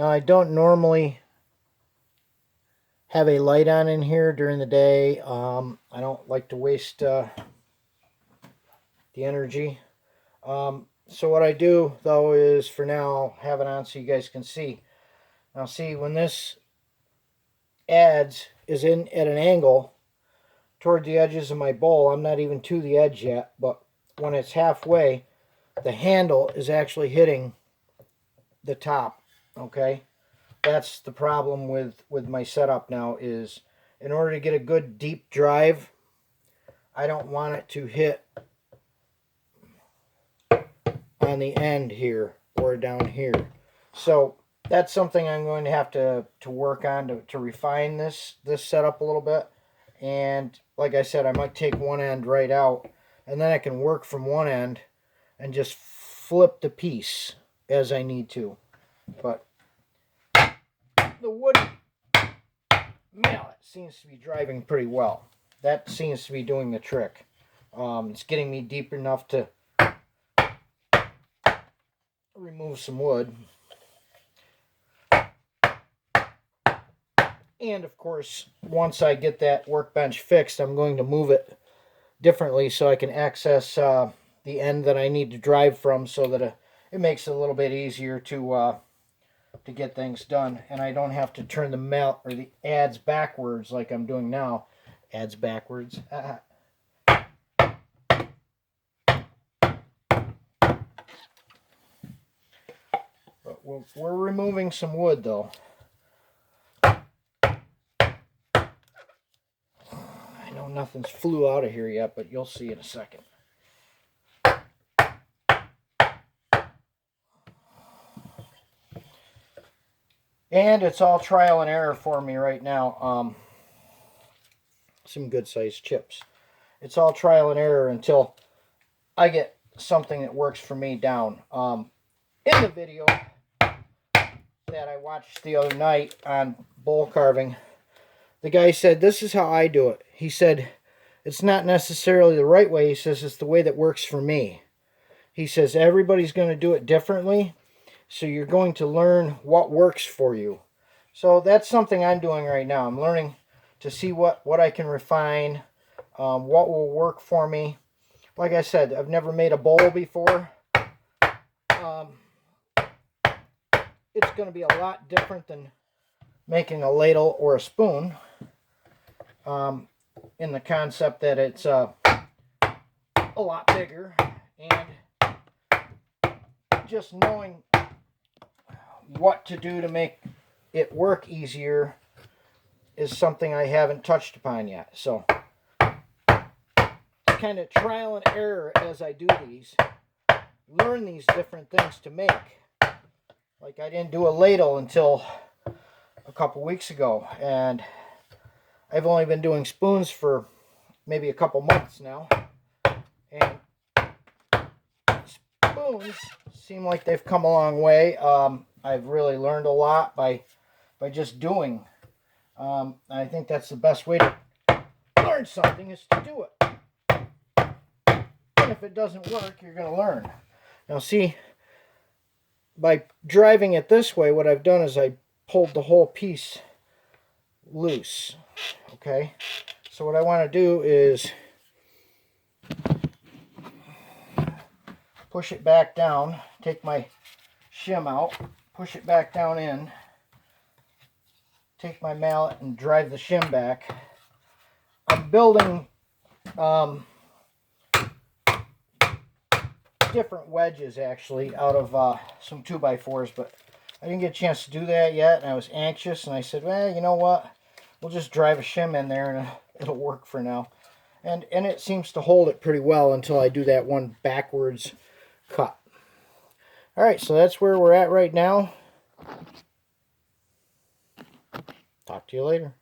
Now I don't normally have a light on in here during the day. I don't like to waste the energy. So what I do though is for now have it on so you guys can see. Now see, when this adze is in at an angle toward the edges of my bowl, I'm not even to the edge yet, but when it's halfway, the handle is actually hitting the top. Okay, that's the problem with my setup now, is in order to get a good deep drive, I don't want it to hit on the end here or down here. So that's something I'm going to have to work on to refine this setup a little bit. And like I said, I might take one end right out, and then I can work from one end and just flip the piece as I need to. But the wood mallet seems to be driving pretty well. That seems to be doing the trick. It's getting me deep enough to remove some wood. And of course, once I get that workbench fixed, I'm going to move it differently so I can access the end that I need to drive from, so that it makes it a little bit easier to get things done, and I don't have to turn the mallet or the adze backwards like I'm doing now. Adze backwards. But we're removing some wood though. I know nothing's flew out of here yet, but you'll see in a second. And it's all trial and error for me right now. Some good sized chips. It's all trial and error until I get something that works for me down. In the video that I watched the other night on bowl carving, the guy said, this is how I do it. He said, it's not necessarily the right way. He says, it's the way that works for me. He says, everybody's going to do it differently. So you're going to learn what works for you. So that's something I'm doing right now. I'm learning to see what I can refine, what will work for me. Like I said, I've never made a bowl before. It's going to be a lot different than making a ladle or a spoon, in the concept that it's a lot bigger, and just knowing what to do to make it work easier is something I haven't touched upon yet. So kind of trial and error as I do these, learn these different things to make. Like I didn't do a ladle until a couple weeks ago, and I've only been doing spoons for maybe a couple months now, and spoons seem like they've come a long way. I've really learned a lot by just doing. I think that's the best way to learn something, is to do it. And if it doesn't work, you're going to learn. Now see, by driving it this way, what I've done is I pulled the whole piece loose. Okay, so what I want to do is push it back down, take my shim out, push it back down in, take my mallet and drive the shim back. I'm building different wedges actually out of some 2x4s, but I didn't get a chance to do that yet, and I was anxious, and I said, well, you know what, we'll just drive a shim in there and it'll work for now. And it seems to hold it pretty well until I do that one backwards cut. Alright, so that's where we're at right now. Talk to you later.